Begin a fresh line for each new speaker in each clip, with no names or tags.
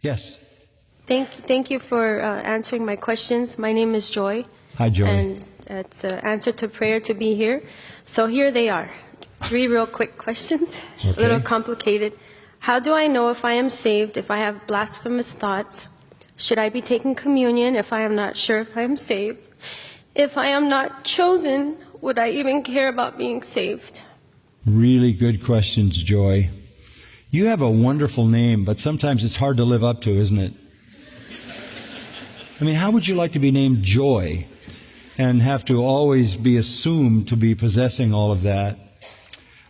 Yes.
Thank you for answering my questions. My name is Joy.
Hi, Joy.
And it's an answer to prayer to be here. So here they are. 3 real quick questions,
Okay.
a little complicated. How do I know if I am saved if I have blasphemous thoughts? Should I be taking communion if I am not sure if I am saved? If I am not chosen, would I even care about being saved?
Really good questions, Joy. You have a wonderful name, but sometimes it's hard to live up to, isn't it? I mean, how would you like to be named Joy and have to always be assumed to be possessing all of that?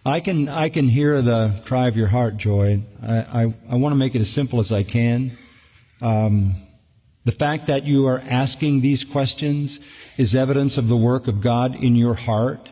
I can hear the cry of your heart, Joy. I want to make it as simple as I can. The fact that you are asking these questions is evidence of the work of God in your heart.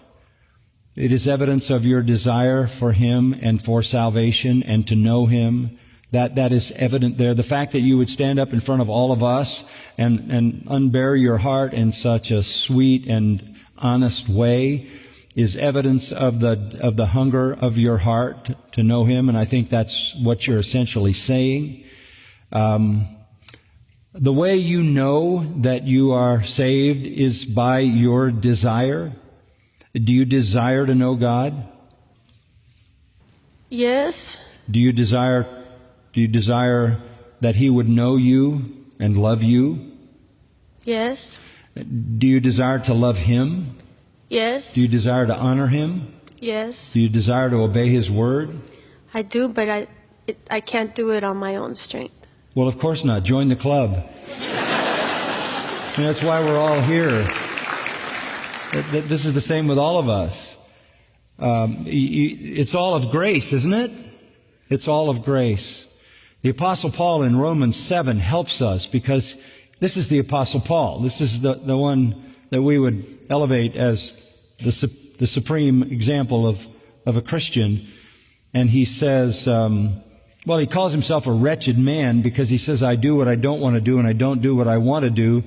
It is evidence of your desire for Him and for salvation and to know Him. That is evident there. The fact that you would stand up in front of all of us and unbury your heart in such a sweet and honest way is evidence of the hunger of your heart to know Him, and I think that's what you're essentially saying. The way you know that you are saved is by your desire. Do you desire to know God?
Yes.
Do you desire that He would know you and love you?
Yes.
Do you desire to love Him?
Yes.
Do you desire to honor Him?
Yes.
Do you desire to obey His word?
I do, but I can't do it on my own strength.
Well, of course not. Join the club. And that's why we're all here. This is the same with all of us. It's all of grace, isn't it? It's all of grace. The Apostle Paul in Romans 7 helps us because this is the Apostle Paul. This is the one that we would elevate as the supreme example of a Christian. And he says, he calls himself a wretched man because he says, I do what I don't want to do and I don't do what I want to do.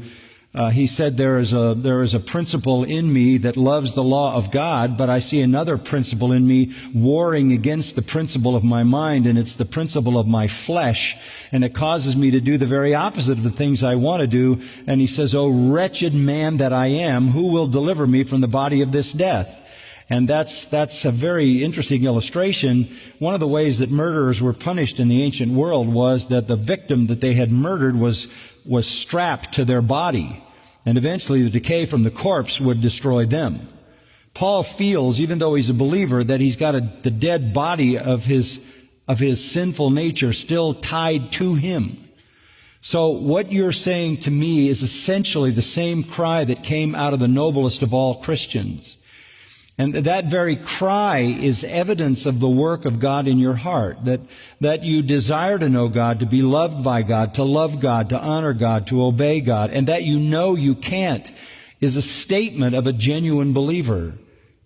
He said, there is a principle in me that loves the law of God, but I see another principle in me warring against the principle of my mind, and it's the principle of my flesh, and it causes me to do the very opposite of the things I want to do. And he says, oh, wretched man that I am, who will deliver me from the body of this death? And that's a very interesting illustration. One of the ways that murderers were punished in the ancient world was that the victim that they had murdered was strapped to their body. And eventually the decay from the corpse would destroy them. Paul feels, even though he's a believer, that he's got the dead body of his sinful nature still tied to him. So what you're saying to me is essentially the same cry that came out of the noblest of all Christians. And that very cry is evidence of the work of God in your heart, that you desire to know God, to be loved by God, to love God, to honor God, to obey God, and that you know you can't is a statement of a genuine believer,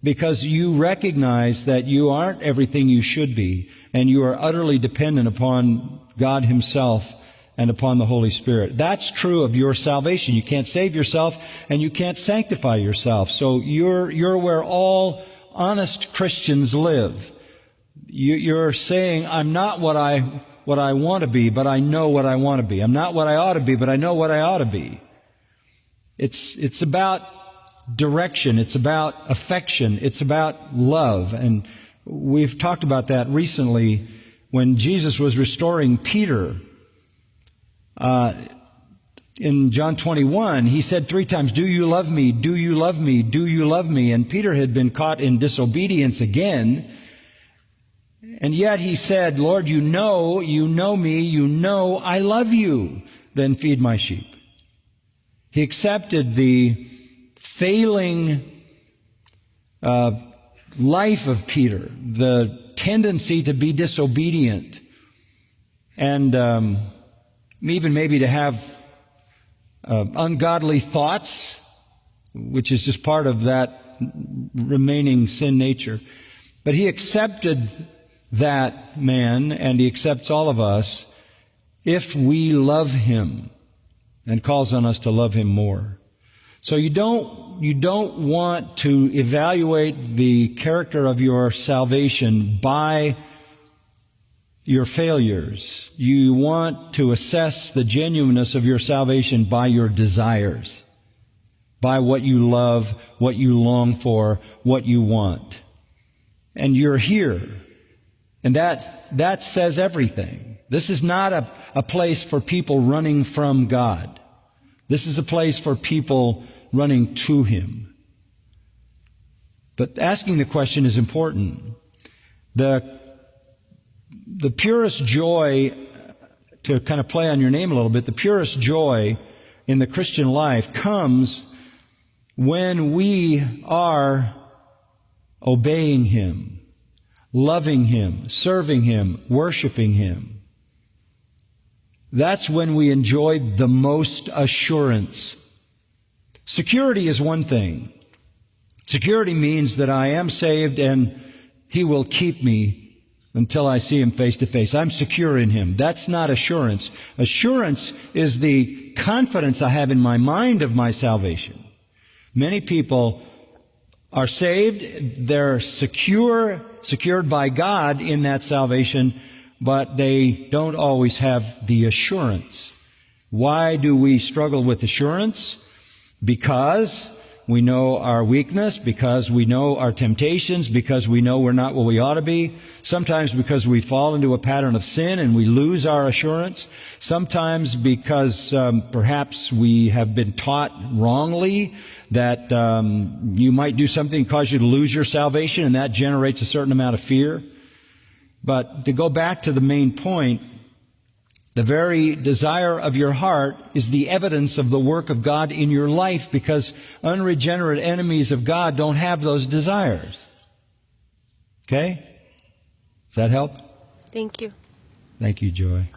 because you recognize that you aren't everything you should be, and you are utterly dependent upon God Himself and upon the Holy Spirit. That's true of your salvation. You can't save yourself and you can't sanctify yourself. So you're where all honest Christians live. You're saying, I'm not what I want to be, but I know what I want to be. I'm not what I ought to be, but I know what I ought to be. It's about direction. It's about affection. It's about love. And we've talked about that recently when Jesus was restoring Peter. In John 21, he said 3 times, do you love me? Do you love me? Do you love me? And Peter had been caught in disobedience again. And yet he said, Lord, you know me, you know I love you. Then feed my sheep. He accepted the failing life of Peter, the tendency to be disobedient, and even maybe to have ungodly thoughts, which is just part of that remaining sin nature. But he accepted that man, and he accepts all of us if we love him, and calls on us to love him more. So you don't want to evaluate the character of your salvation by your failures. You want to assess the genuineness of your salvation by your desires, by what you love, what you long for, what you want. And you're here. And that says everything. This is not a place for people running from God. This is a place for people running to Him. But asking the question is important. The purest joy, to kind of play on your name a little bit, the purest joy in the Christian life comes when we are obeying Him, loving Him, serving Him, worshiping Him. That's when we enjoy the most assurance. Security is one thing. Security means that I am saved and He will keep me until I see Him face to face. I'm secure in Him. That's not assurance. Assurance is the confidence I have in my mind of my salvation. Many people are saved, they're secured by God in that salvation, but they don't always have the assurance. Why do we struggle with assurance? Because we know our weakness, because we know our temptations, because we know we're not what we ought to be. Sometimes because we fall into a pattern of sin and we lose our assurance. Sometimes because perhaps we have been taught wrongly that you might do something that cause you to lose your salvation, and that generates a certain amount of fear. But to go back to the main point, the very desire of your heart is the evidence of the work of God in your life, because unregenerate enemies of God don't have those desires. Okay? Does that help?
Thank you.
Thank you, Joy.